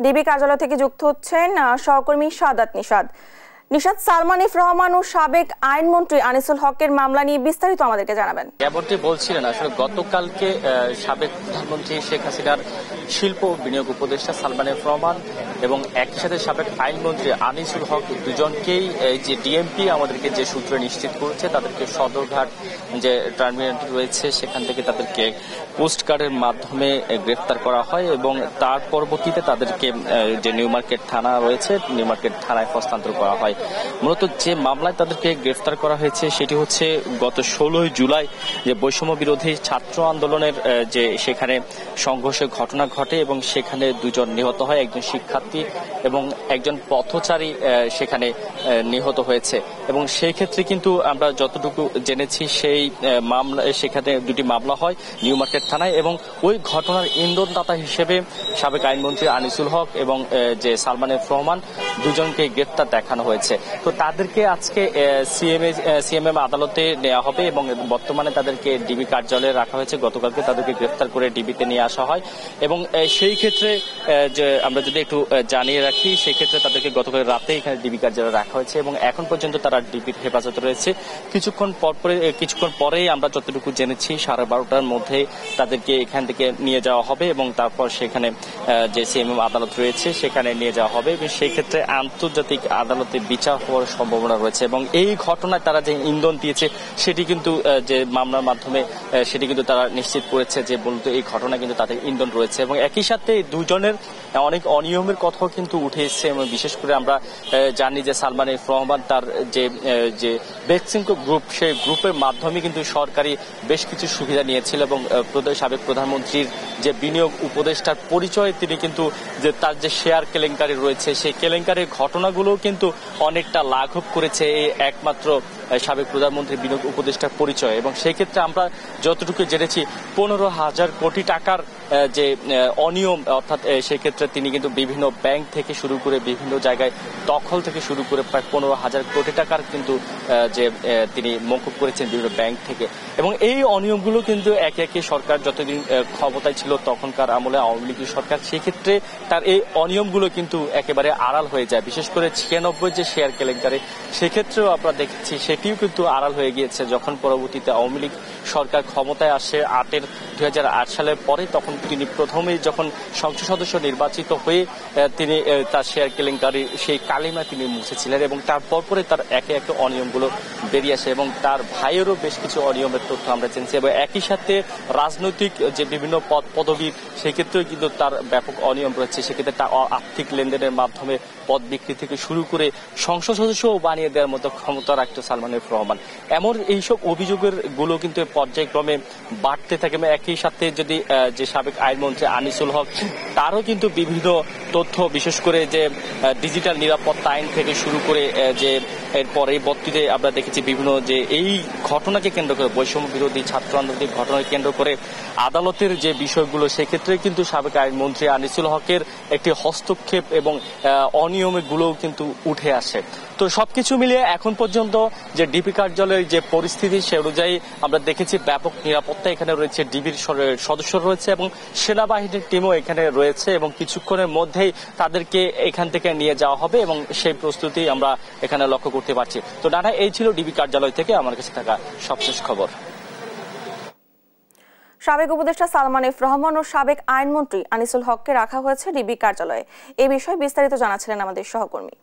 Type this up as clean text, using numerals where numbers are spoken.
DB কার্যালয় থেকে যুক্ত হচ্ছেন সহকর্মী সাদাত নিশাদ। নিশাদ, সালমান এফ রহমান ও সাবেক আইনমন্ত্রী আনিসুল হকের মামলা নিয়ে বিস্তারিত আমাদেরকে জানাবেন। যেমনটি বলছিলেন, আসলে গতকালকে সাবেক প্রধানমন্ত্রী শেখ হাসিনার শিল্প ও বিনিয়োগ উপদেষ্টা সালমান এফ রহমান এবং একই সাথে সাবেক আইনমন্ত্রী আনিসুল হক দুজনকেই যে ডিএমপি আমাদেরকে যে সূত্রে নিশ্চিত করেছে, তাদেরকে সদরঘাট যে টার্মিনাল রয়েছে সেখান থেকে তাদেরকে পোস্টকার্ডের মাধ্যমে গ্রেফতার করা হয় এবং তার পরবর্তীতে তাদেরকে যে নিউ মার্কেট থানা রয়েছে নিউ মার্কেট থানায় হস্তান্তর করা হয়। মূলত যে মামলায় তাদেরকে গ্রেফতার করা হয়েছে সেটি হচ্ছে গত 16 জুলাই যে বৈষম্য বিরোধী ছাত্র আন্দোলনের যে সেখানে সংঘর্ষের ঘটনা ঘটে এবং সেখানে দুজন নিহত হয়, একজন শিক্ষার্থী এবং একজন পথচারী সেখানে নিহত হয়েছে। এবং সেই ক্ষেত্রে কিন্তু আমরা যতটুকু জেনেছি সেই মামলা সেখানে দুটি মামলা হয় নিউ মার্কেট থানায় এবং ওই ঘটনার ইন্ধনদাতা হিসেবে সাবেক আইনমন্ত্রী আনিসুল হক এবং যে সালমান এফ রহমান দুজনকে গ্রেফতার দেখানো হয়েছে। তো তাদেরকে আজকে সিএমএম আদালতে নেওয়া হবে এবং বর্তমানে তাদেরকে ডিবি কার্যালয়ে রাখা হয়েছে। গতকালকে তাদেরকে গ্রেফতার করে ডিবিতে নিয়ে আসা হয় এবং সেই ক্ষেত্রে যে আমরা যদি একটু জানিয়ে রাখি, সেই ক্ষেত্রে তাদেরকে গতকাল রাতে এখানে ডিবি কার্যালয়ে রাখা হয়েছে এবং এখন পর্যন্ত তারা ডিবির হেফাজতে রয়েছে। কিছুক্ষণ পরেই আমরা যতটুকু জেনেছি 12:30টার মধ্যে তাদেরকে এখান থেকে নিয়ে যাওয়া হবে এবং তারপর সেখানে যে সিএমএম আদালত রয়েছে সেখানে নিয়ে যাওয়া হবে এবং সেই ক্ষেত্রে আন্তর্জাতিক আদালতে বিচার হওয়ার সম্ভাবনা রয়েছে। এবং এই ঘটনায় তারা যে ইন্ধন দিয়েছে সেটি কিন্তু যে মামলার মাধ্যমে সেটি কিন্তু তারা নিশ্চিত করেছে যে বলতো এই ঘটনা কিন্তু তাদের ইন্ধন রয়েছে এবং একই সাথে দুজনের অনেক অনিয়মের কথাও কিন্তু উঠে এসেছে এবং বিশেষ করে আমরা জানি যে সালমান এফ রহমান তার যে বেক্সিমকো গ্রুপ, সেই গ্রুপের মাধ্যমে কিন্তু সরকারি বেশ কিছু সুবিধা নিয়েছিল এবং সাবেক প্রধানমন্ত্রীর যে বিনিয়োগ উপদেষ্টার পরিচয়ে তিনি কিন্তু যে তার যে শেয়ার কেলেঙ্কারি রয়েছে সেই কেলেঙ্কারির ঘটনাগুলো কিন্তু অনেকটা লাঘব করেছে এই একমাত্র সাবেক প্রধানমন্ত্রী বিনিয়োগ উপদেষ্টার পরিচয়। এবং সেই ক্ষেত্রে আমরা যতটুকু জেনেছি 15,000 কোটি টাকার যে অনিয়ম, অর্থাৎ সেই ক্ষেত্রে তিনি কিন্তু বিভিন্ন ব্যাংক থেকে শুরু করে বিভিন্ন জায়গায় দখল থেকে শুরু করে প্রায় 15,000 কোটি টাকার কিন্তু যে তিনি মওকুফ করেছেন বিভিন্ন ব্যাংক থেকে। এবং এই অনিয়মগুলো কিন্তু একে একে সরকার যতদিন ক্ষমতায় ছিল তখনকার আমলে আওয়ামী লীগের সরকার, সেক্ষেত্রে তার এই অনিয়মগুলো কিন্তু একেবারে আড়াল হয়ে যায়। বিশেষ করে 96 যে শেয়ার কেলেঙ্কারি সেক্ষেত্রেও আমরা দেখেছি সেটিও কিন্তু আড়াল হয়ে গিয়েছে যখন পরবর্তীতে আওয়ামী লীগ সরকার ক্ষমতায় আসে 2008 সালের পরে। তখন তিনি প্রথমেই যখন সংসদ সদস্য নির্বাচিত হয়ে তিনি তার শেয়ার কেলেঙ্কারি সেই কালিমা তিনি মুছেছিলেন এবং তারপর পরে তার একে একে অনিয়মগুলো বেরিয়ে আসে এবং তার ভাইয়েরও বেশ কিছু অনিয়মের তথ্য আমরা জেনেছি। এবং একই সাথে রাজনৈতিক যে বিভিন্ন পদ পদবি সেই ক্ষেত্রেও কিন্তু তার ব্যাপক অনিয়ম রয়েছে। সেক্ষেত্রে তার আর্থিক লেনদেনের মাধ্যমে পদ বিক্রি থেকে শুরু করে সংসদ সদস্যও বানিয়ে দেওয়ার মতো ক্ষমতা রাখত সালমান এফ রহমান। এমন এইসব অভিযোগের গুলো কিন্তু পর্যায়ক্রমে বাড়তে থাকে এবং একই সাথে যদি যে সাবেক আইনমন্ত্রী আনিসুল হক তারও কিন্তু বিভিন্ন তথ্য, বিশেষ করে যে ডিজিটাল নিরাপত্তা আইন থেকে শুরু করে যে এর পরবর্তীতে আমরা দেখেছি বিভিন্ন যে এই ঘটনাকে কেন্দ্র করে বৈষম্য বিরোধী ছাত্র আন্দোলনের ঘটনাকে কেন্দ্র করে আদালতের যে বিষয়গুলো, সেক্ষেত্রে কিন্তু সাবেক আইনমন্ত্রী আনিসুল হকের একটি হস্তক্ষেপ এবং অনিয়মের গুলোও কিন্তু উঠে আসে। তো সবকিছু মিলিয়ে এখন পর্যন্ত যে ডিবি কার্যালয়ের যে পরিস্থিতি সে অনুযায়ী আমরা দেখেছি ব্যাপক নিরাপত্তা এখানে রয়েছে, ডিবির সদস্য রয়েছে এবং সেনাবাহিনীর টিমও এখানে রয়েছে এবং কিছুক্ষণের মধ্যেই তাদেরকে এখান থেকে নিয়ে যাওয়া হবে এবং সেই প্রস্তুতি আমরা এখানে লক্ষ্য করতে পারছি। তো নানা, এই ছিল ডিবি কার্যালয় থেকে আমার কাছে থাকা সবশেষ খবর। সাবেক উপদেষ্টা সালমান এফ রহমান ও সাবেক আইনমন্ত্রী আনিসুল হককে রাখা হয়েছে ডিবি কার্যালয়ে। এই বিষয়ে বিস্তারিত জানাচ্ছিলেন আমাদের সহকর্মী।